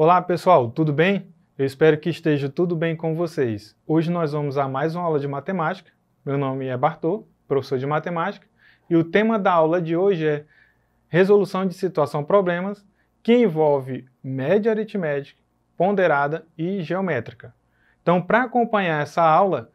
Olá pessoal, tudo bem? Eu espero que esteja tudo bem com vocês. Hoje nós vamos a mais uma aula de matemática. Meu nome é Bartô, professor de matemática, e o tema da aula de hoje é resolução de situação-problemas que envolve média aritmética, ponderada e geométrica. Então, para acompanhar essa aula,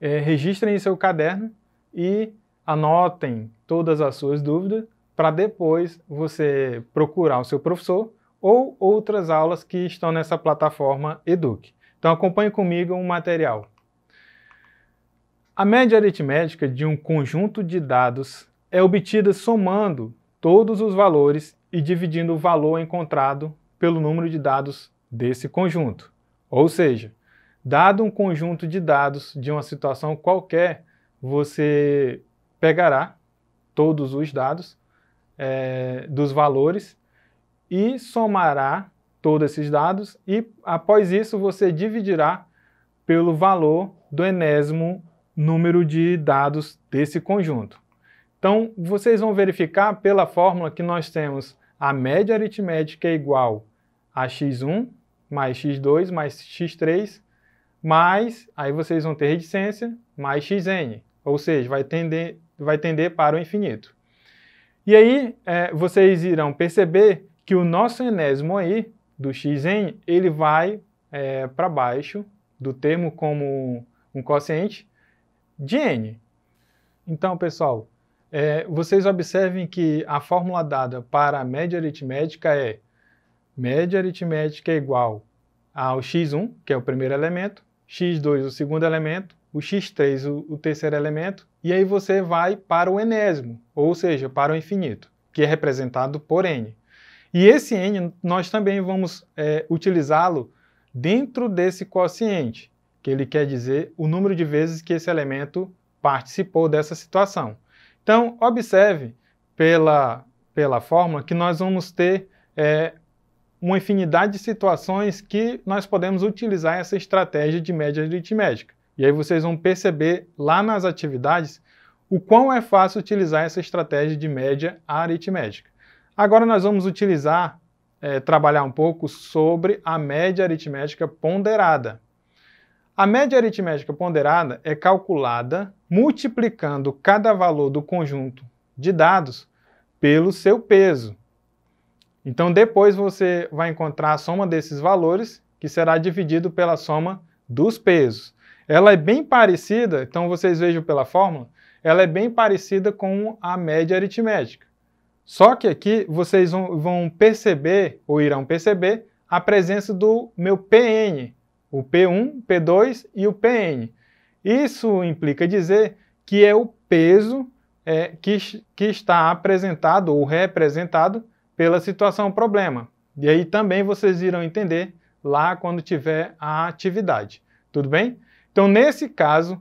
registrem em seu caderno e anotem todas as suas dúvidas para depois você procurar o seu professor ou outras aulas que estão nessa plataforma Eduque. Então acompanhe comigo o material. A média aritmética de um conjunto de dados é obtida somando todos os valores e dividindo o valor encontrado pelo número de dados desse conjunto. Ou seja, dado um conjunto de dados de uma situação qualquer, você pegará todos os dados dos valores e somará todos esses dados e, após isso, você dividirá pelo valor do enésimo número de dados desse conjunto. Então, vocês vão verificar pela fórmula que nós temos a média aritmética é igual a x1 mais x2 mais x3 mais, aí vocês vão ter reticência, mais xn, ou seja, vai tender para o infinito. E aí, vocês irão perceber que o nosso enésimo aí, do xn, ele vai para baixo do termo como um quociente de n. Então, pessoal, vocês observem que a fórmula dada para a média aritmética é média aritmética é igual ao x1, que é o primeiro elemento, x2 o segundo elemento, o x3 o terceiro elemento, e aí você vai para o enésimo, ou seja, para o infinito, que é representado por n. E esse n nós também vamos utilizá-lo dentro desse quociente, que ele quer dizer o número de vezes que esse elemento participou dessa situação. Então, observe pela fórmula que nós vamos ter uma infinidade de situações que nós podemos utilizar essa estratégia de média aritmética. E aí vocês vão perceber lá nas atividades o quão é fácil utilizar essa estratégia de média aritmética. Agora nós vamos trabalhar um pouco sobre a média aritmética ponderada. A média aritmética ponderada é calculada multiplicando cada valor do conjunto de dados pelo seu peso. Então depois você vai encontrar a soma desses valores, que será dividido pela soma dos pesos. Ela é bem parecida, então vocês vejam pela fórmula, ela é bem parecida com a média aritmética. Só que aqui vocês vão perceber, ou irão perceber, a presença do meu Pn, o P1, P2 e o Pn. Isso implica dizer que é o peso que está apresentado ou representado pela situação problema. E aí também vocês irão entender lá quando tiver a atividade. Tudo bem? Então, nesse caso,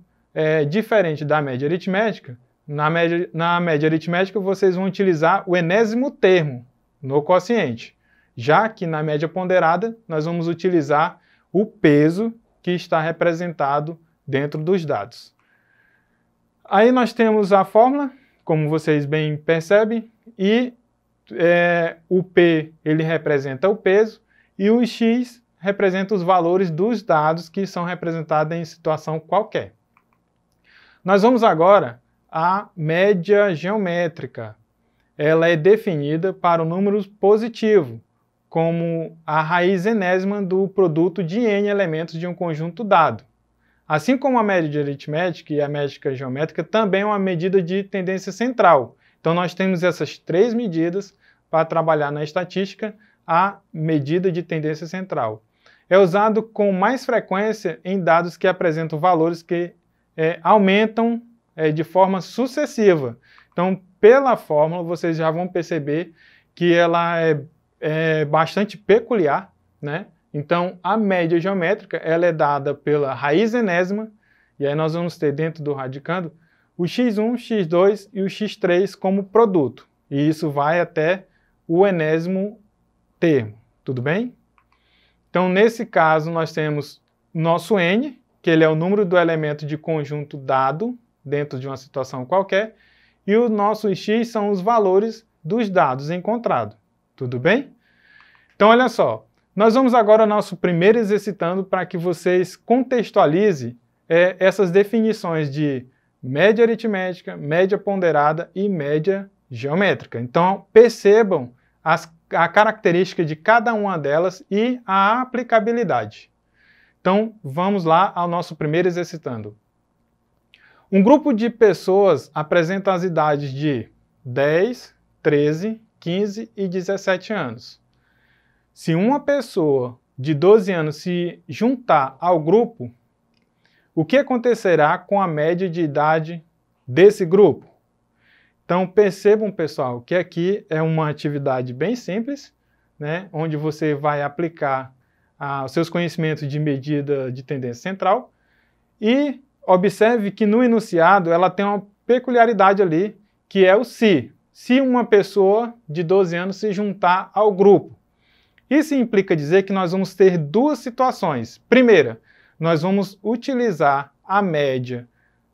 diferente da média aritmética, na média aritmética vocês vão utilizar o enésimo termo no quociente, já que na média ponderada nós vamos utilizar o peso que está representado dentro dos dados. Aí nós temos a fórmula, como vocês bem percebem, e o P ele representa o peso e o X representa os valores dos dados que são representados em situação qualquer. Nós vamos agora à média geométrica. Ela é definida para o número positivo, como a raiz enésima do produto de n elementos de um conjunto dado. Assim como a média aritmética e a média geométrica também é uma medida de tendência central. Então nós temos essas três medidas para trabalhar na estatística a medida de tendência central. É usado com mais frequência em dados que apresentam valores que aumentam de forma sucessiva. Então, pela fórmula, vocês já vão perceber que ela é bastante peculiar, né? Então, a média geométrica ela é dada pela raiz enésima, e aí nós vamos ter dentro do radicando o x1, x2 e o x3 como produto. E isso vai até o enésimo termo, tudo bem? Então, nesse caso, nós temos nosso n, que ele é o número do elemento de conjunto dado dentro de uma situação qualquer, e o nosso x são os valores dos dados encontrados, tudo bem? Então, olha só, Nós vamos agora ao nosso primeiro exercitando para que vocês contextualizem essas definições de média aritmética, média ponderada e média geométrica. Então, percebam a característica de cada uma delas e a aplicabilidade. Então, vamos lá ao nosso primeiro exercitando. Um grupo de pessoas apresenta as idades de 10, 13, 15 e 17 anos. Se uma pessoa de 12 anos se juntar ao grupo, o que acontecerá com a média de idade desse grupo? Então, percebam, pessoal, que aqui é uma atividade bem simples, né, onde você vai aplicar os seus conhecimentos de medida de tendência central e observe que no enunciado ela tem uma peculiaridade ali, que é o se. Se uma pessoa de 12 anos se juntar ao grupo. Isso implica dizer que nós vamos ter duas situações. Primeira, nós vamos utilizar a média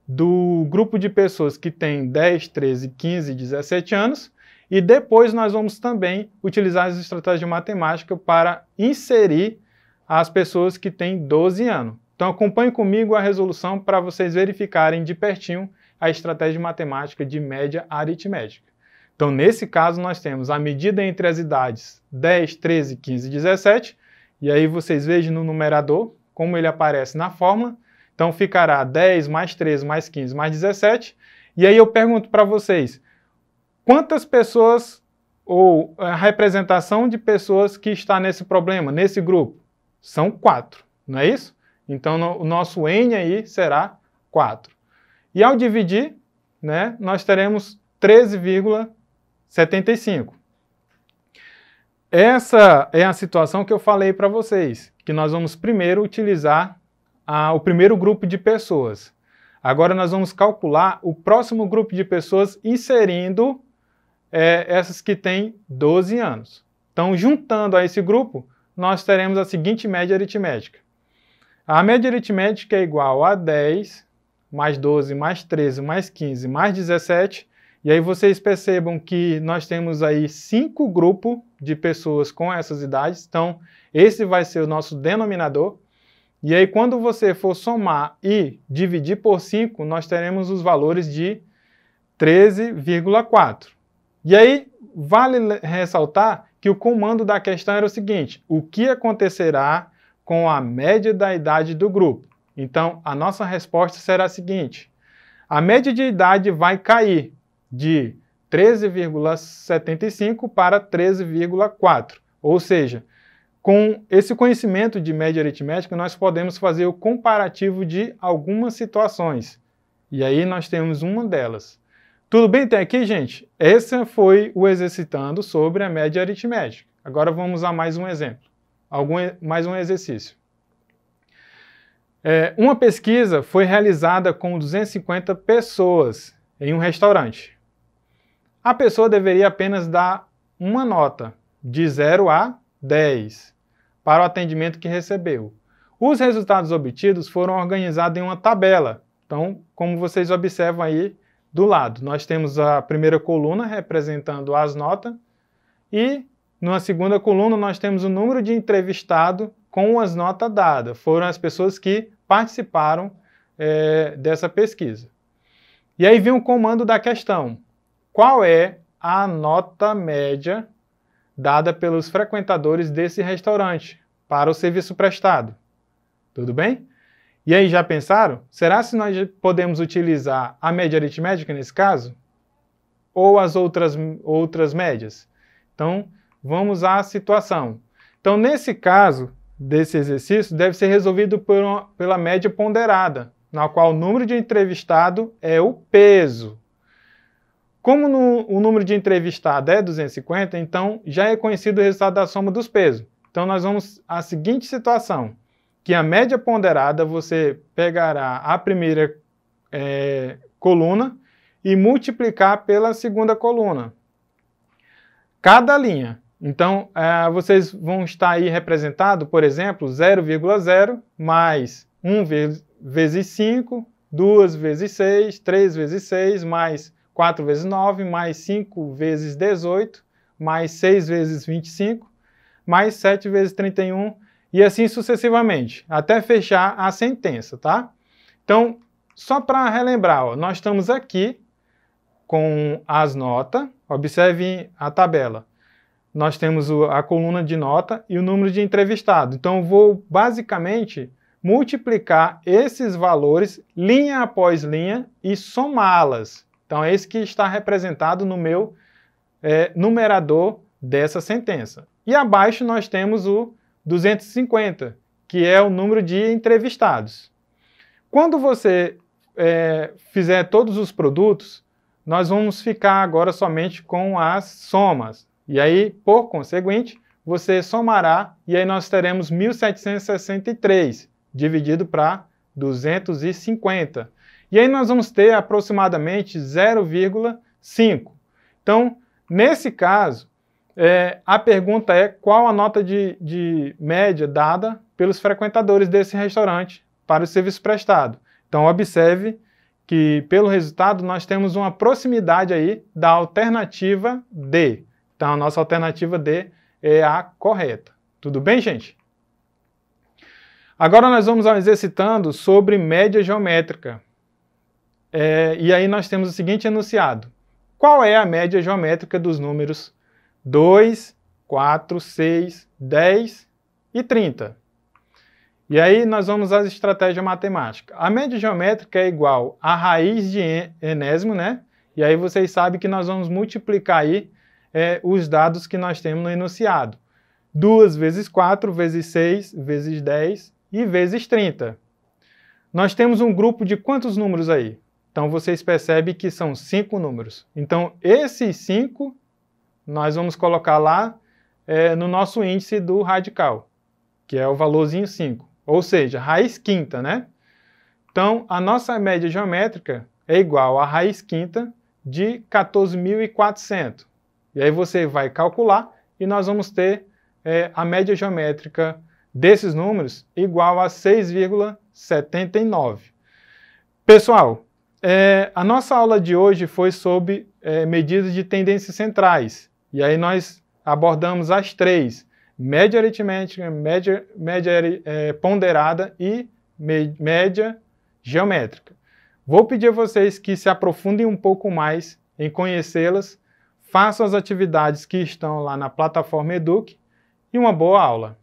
do grupo de pessoas que tem 10, 13, 15 e 17 anos e depois nós vamos também utilizar as estratégias de matemática para inserir as pessoas que têm 12 anos. Então acompanhe comigo a resolução para vocês verificarem de pertinho a estratégia de matemática de média aritmética. Então, nesse caso, nós temos a medida entre as idades 10, 13, 15 e 17, e aí vocês vejam no numerador como ele aparece na fórmula. Então, ficará 10 mais 13 mais 15 mais 17, e aí eu pergunto para vocês, quantas pessoas, ou a representação de pessoas que está nesse problema, nesse grupo? São 4, não é isso? Então, o nosso N aí será 4. E ao dividir, né, nós teremos 13,75. Essa é a situação que eu falei para vocês, que nós vamos primeiro utilizar o primeiro grupo de pessoas. Agora nós vamos calcular o próximo grupo de pessoas inserindo essas que têm 12 anos. Então, juntando a esse grupo, nós teremos a seguinte média aritmética. A média aritmética é igual a 10, mais 12, mais 13, mais 15, mais 17, e aí vocês percebam que nós temos aí 5 grupos de pessoas com essas idades, então esse vai ser o nosso denominador. E aí quando você for somar e dividir por 5, nós teremos os valores de 13,4. E aí vale ressaltar que o comando da questão era o seguinte, o que acontecerá com a média da idade do grupo? Então a nossa resposta será a seguinte, a média de idade vai cair de 13,75 para 13,4. Ou seja, com esse conhecimento de média aritmética, nós podemos fazer o comparativo de algumas situações. E aí nós temos uma delas. Tudo bem até aqui, gente? Esse foi o exercitando sobre a média aritmética. Agora vamos a mais um exemplo. Mais um exercício. Uma pesquisa foi realizada com 250 pessoas em um restaurante. A pessoa deveria apenas dar uma nota, de 0 a 10, para o atendimento que recebeu. Os resultados obtidos foram organizados em uma tabela. Então, como vocês observam aí do lado, nós temos a primeira coluna representando as notas e na segunda coluna nós temos o número de entrevistados com as notas dadas. Foram as pessoas que participaram dessa pesquisa. E aí vem o comando da questão. Qual é a nota média dada pelos frequentadores desse restaurante para o serviço prestado? Tudo bem? E aí, já pensaram? Será que nós podemos utilizar a média aritmética nesse caso? Ou as outras médias? Então, vamos à situação. Então, nesse caso desse exercício, deve ser resolvido pela média ponderada, na qual o número de entrevistado é o peso. Como o número de entrevistado é 250, então já é conhecido o resultado da soma dos pesos. Então nós vamos à seguinte situação, que a média ponderada você pegará a primeira coluna e multiplicar pela segunda coluna. Cada linha. Então vocês vão estar aí representado, por exemplo, 0,0 mais 1 vezes 5, 2 vezes 6, 3 vezes 6, mais 4 vezes 9, mais 5 vezes 18, mais 6 vezes 25, mais 7 vezes 31 e assim sucessivamente, até fechar a sentença, tá? Então, só para relembrar, ó, nós estamos aqui com as notas, observe a tabela. Nós temos a coluna de nota e o número de entrevistado. Então, eu vou basicamente multiplicar esses valores linha após linha e somá-las. Então, é esse que está representado no meu numerador dessa sentença. E abaixo nós temos o 250, que é o número de entrevistados. Quando você fizer todos os produtos, nós vamos ficar agora somente com as somas. E aí, por conseguinte, você somará e aí nós teremos 1.763 dividido para 250. E aí nós vamos ter aproximadamente 0,5. Então, nesse caso, a pergunta é qual a nota de média dada pelos frequentadores desse restaurante para o serviço prestado. Então, observe que, pelo resultado, nós temos uma proximidade aí da alternativa D. Então, a nossa alternativa D é a correta. Tudo bem, gente? Agora nós vamos exercitando sobre média geométrica. E aí nós temos o seguinte enunciado. Qual é a média geométrica dos números 2, 4, 6, 10 e 30? E aí nós vamos às estratégias matemáticas. A média geométrica é igual a raiz de enésimo, né? E aí vocês sabem que nós vamos multiplicar aí os dados que nós temos no enunciado. 2 vezes 4, vezes 6, vezes 10 e vezes 30. Nós temos um grupo de quantos números aí? Então, vocês percebem que são 5 números. Então, esses 5, nós vamos colocar lá no nosso índice do radical, que é o valorzinho 5. Ou seja, raiz quinta, né? Então, a nossa média geométrica é igual a raiz quinta de 14.400. E aí você vai calcular e nós vamos ter a média geométrica desses números igual a 6,79. Pessoal, a nossa aula de hoje foi sobre medidas de tendências centrais. E aí nós abordamos as 3, média aritmética, média ponderada e média geométrica. Vou pedir a vocês que se aprofundem um pouco mais em conhecê-las, façam as atividades que estão lá na plataforma Eduque e uma boa aula.